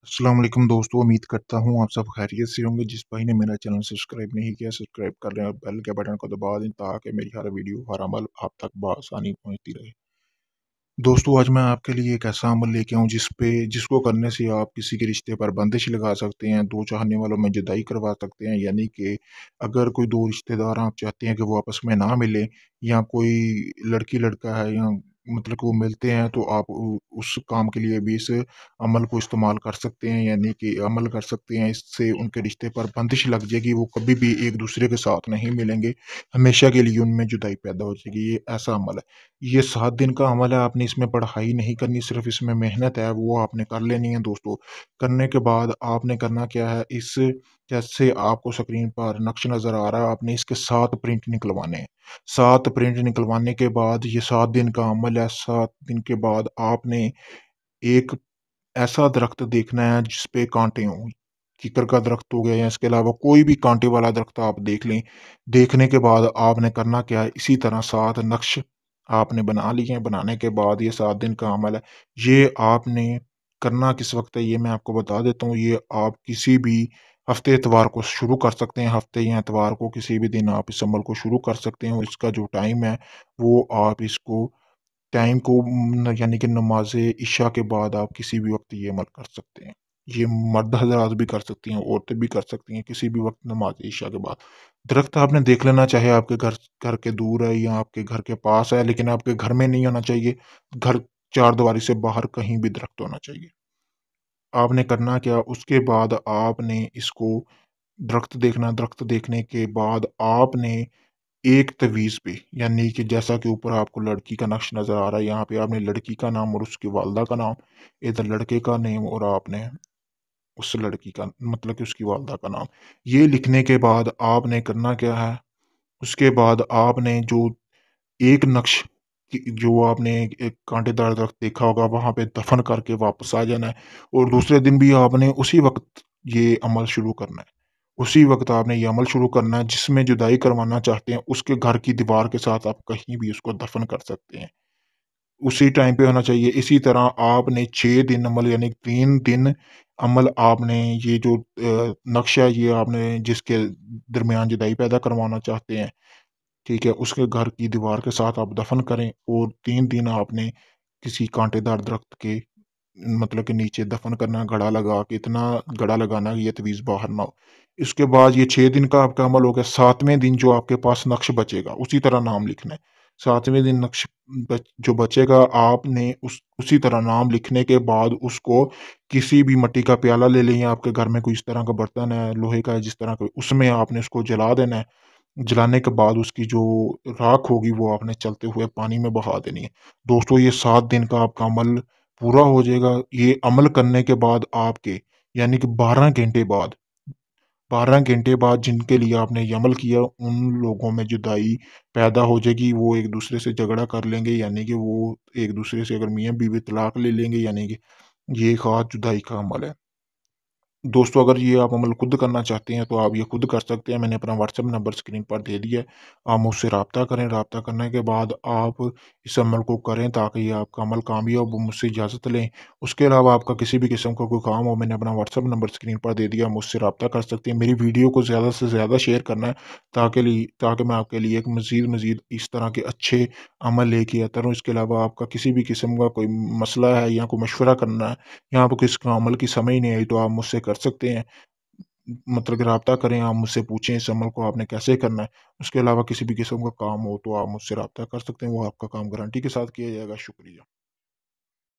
अस्सलाम वालेकुम दोस्तों, उम्मीद करता हूँ आप सब खैरियत से होंगे। जिस भाई ने मेरा चैनल सब्सक्राइब नहीं किया, सब्सक्राइब कर लें और बेल के बटन को दबा दें ताकि मेरी हर वीडियो, हर अमल आप तक बआसानी पहुँचती रहे। दोस्तों, आज मैं आपके लिए एक ऐसा अमल लेके आऊँ जिसको करने से आप किसी के रिश्ते पर बंदिश लगा सकते हैं, 2 चाहने वालों में जुदाई करवा सकते हैं। यानी कि अगर कोई 2 रिश्तेदार आप चाहते हैं कि वो आपस में ना मिलें, या कोई लड़की-लड़का है, या मतलब कि वो मिलते हैं, तो आप उ उस काम के लिए भी इस अमल को इस्तेमाल कर सकते हैं। यानी कि अमल कर सकते हैं, इससे उनके रिश्ते पर बंदिश लग जाएगी, वो कभी भी एक-दूसरे के साथ नहीं मिलेंगे, हमेशा के लिए उनमें जुदाई पैदा हो जाएगी। ये ऐसा अमल है। ये 7 दिन का अमल है, आपने इसमें पढ़ाई नहीं करनी, सिर्फ़ इसमें मेहनत है, वो आपने कर लेनी है दोस्तों। करने के बाद आपने करना क्या है, जैसे आपको स्क्रीन पर नक्श नज़र आ रहा है, आपने इसके 7 प्रिंट निकलवाने हैं। 7 प्रिंट निकलवाने के बाद ये 7 दिन का अमल है, 7 दिन के बाद आपने एक ऐसा दरख्त देखना है जिस पे कांटे हों। किक्कर का दरख्त हो गया, या इसके अलावा कोई भी कांटे वाला दरख्त आप देख लें। देखने के बाद आपने करना क्या है, इसी तरह 7 नक्श आपने बना लिए हैं। बनाने के बाद ये 7 दिन का अमल है। ये आपने करना किस वक़्त है, ये मैं आपको बता देता हूँ। ये आप किसी भी हफ़्ते इतवार को शुरू कर सकते हैं। हफ़्ते या इतवार को किसी भी दिन आप इस अमल को शुरू कर सकते हैं, और इसका जो टाइम है वो आप इसको टाइम को यानी कि नमाज़े इशा के बाद आप किसी भी वक़्त ये अमल कर सकते हैं। ये मर्द हज़रात भी कर सकती हैं, औरतें भी कर सकती हैं, किसी भी वक़्त नमाज़े इशा के बाद। दरख्त आपने देख लेना, चाहे आपके घर घर के दूर है या आपके घर के पास है, लेकिन आपके घर में नहीं होना चाहिए। घर चारदीवारी से बाहर कहीं भी दरख्त होना चाहिए। आपने करना क्या, उसके बाद आपने इसको दरख्त देखना, दरख्त देखने के बाद आपने एक तवीज़ पे, यानी कि जैसा कि ऊपर आपको लड़की का नक्श नज़र आ रहा है, यहाँ पे आपने लड़की का नाम और उसकी वालदा का नाम, इधर लड़के का नेम और आपने उस लड़की का मतलब कि उसकी वालदा का नाम, ये लिखने के बाद आपने करना क्या है, उसके बाद आपने जो एक नक्श जो आपने एक कांटेदार दरख्त देखा होगा, वहाँ पे दफ़न करके वापस आ जाना है, और दूसरे दिन भी आपने उसी वक़्त ये अमल शुरू करना है। उसी वक़्त आपने ये अमल शुरू करना है, जिसमें जुदाई करवाना चाहते हैं, उसके घर की दीवार के साथ आप कहीं भी उसको दफ़न कर सकते हैं। उसी टाइम पे होना चाहिए। इसी तरह आपने 6 दिन अमल, यानी 3 दिन अमल आपने ये जो नक्शा, ये आपने जिसके दरमियान जुदाई पैदा करवाना चाहते हैं, ठीक है? उसके घर की दीवार के साथ आप दफ़न करें, और 3 दिन आपने किसी कांटेदार दरख्त के मतलब के नीचे दफ़न करना, गड़ा लगा के, इतना गड़ा लगाना कि ये तवीज़ बाहर ना हो। इसके बाद ये 6 दिन का आपका अमल हो गया। 7वें दिन जो आपके पास नक्श बचेगा, उसी तरह नाम लिखना है। 7वें दिन नक्श जो बचेगा, आपने उसी तरह नाम लिखने के बाद उसको किसी भी मिट्टी का प्याला ले लें, या आपके घर में कोई इस तरह का बर्तन है, लोहे का है जिस तरह का, उसमें आपने उसको जला देना है। जलाने के बाद उसकी जो राख होगी, वो आपने चलते हुए पानी में बहा देनी है। दोस्तों, ये 7 दिन का आपका अमल पूरा हो जाएगा। ये अमल करने के बाद आपके, यानी कि 12 घंटे बाद जिनके लिए आपने ये अमल किया, उन लोगों में जुदाई पैदा हो जाएगी। वो एक-दूसरे से झगड़ा कर लेंगे, यानी कि वो एक-दूसरे से अगर मियाँ-बीवी तलाक ले लेंगे, यानी कि ये ख़ास जुदाई का अमल है। दोस्तों, अगर ये आप अमल खुद करना चाहते हैं, तो आप ये खुद कर सकते हैं। मैंने अपना व्हाट्सएप नंबर स्क्रीन पर दे दिया है। आप मुझसे राब्ता करें, राब्ता करने के बाद आप इस अमल को करें, ताकि ये आपका अमल कामयाब हो, मुझसे इजाज़त लें। उसके अलावा आपका किसी भी किस्म का कोई काम हो, मैंने अपना व्हाट्सएप नंबर स्क्रीन पर दे दिया, मुझसे राब्ता कर सकते हैं। मेरी वीडियो को ज़्यादा से ज़्यादा शेयर करना है, ताकि मैं आपके लिए एक मज़ीद इस तरह के अच्छे अमल लेके आता रहूँ। इसके अलावा आपका किसी भी किस्म का कोई मसला है, या कोई मशवरा करना है, या आपको किसी अमल की समझ नहीं आई, तो आप मुझसे कर सकते हैं। मतलब कि राब्ता करें, आप मुझसे पूछें इस अमल को आपने कैसे करना है। उसके अलावा किसी भी किस्म का काम हो, तो आप मुझसे राब्ता कर सकते हैं, वो आपका काम गारंटी के साथ किया जाएगा। शुक्रिया।